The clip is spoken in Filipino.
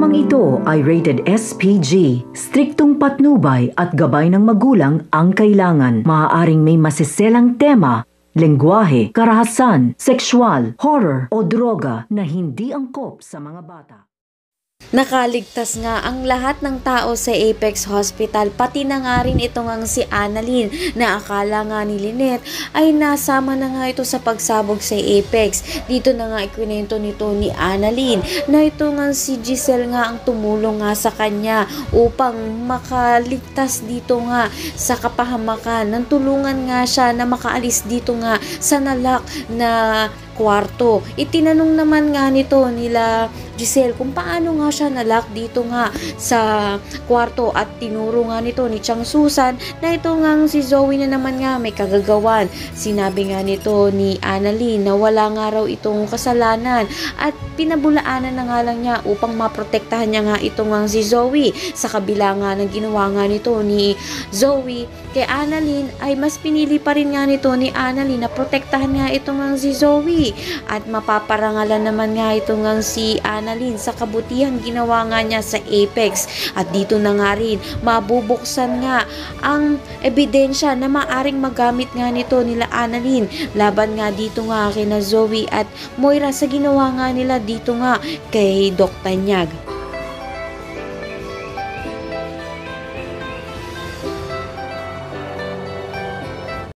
Programang ito ay rated SPG. Striktong patnubay at gabay ng magulang ang kailangan. Maaaring may masiselang tema, lengguwahe, karahasan, sexual, horror o droga na hindi angkop sa mga bata. Nakaligtas nga ang lahat ng tao sa Apex Hospital, pati na nga rin ito ngang si Annalyn na akala nga ni Lynette ay nasama na nga ito sa pagsabog sa Apex. Dito na nga ikwento nito ni Annalyn na ito nga si Giselle nga ang tumulong nga sa kanya upang makaligtas dito nga sa kapahamakan. Nantulungan nga siya na makaalis dito nga sa nalak na kwarto. Itinanong naman nga nito nila Giselle kung paano nga siya nalock dito nga sa kwarto at tinuro nga nito ni Chang Susan na ito nga si Zoe na naman nga may kagagawan. Sinabi nga nito ni Annalyn na wala nga raw itong kasalanan at pinabulaanan na nga lang niya upang maprotektahan niya nga ito nga si Zoe. Sa kabila nga ng ginawa nga nito ni Zoe kay Annalyn ay mas pinili pa rin nga nito ni Annalyn na protektahan nga ito nga si Zoe at mapaparangalan naman nga ito nga si Annalyn sa kabutihan ginawa nga niya sa Apex. At dito na nga rin mabubuksan nga ang ebidensya na maaring magamit nga nito nila Annalyn laban nga dito nga kina Zoe at Moira sa ginawa nga nila dito nga kay Doc Tanyag.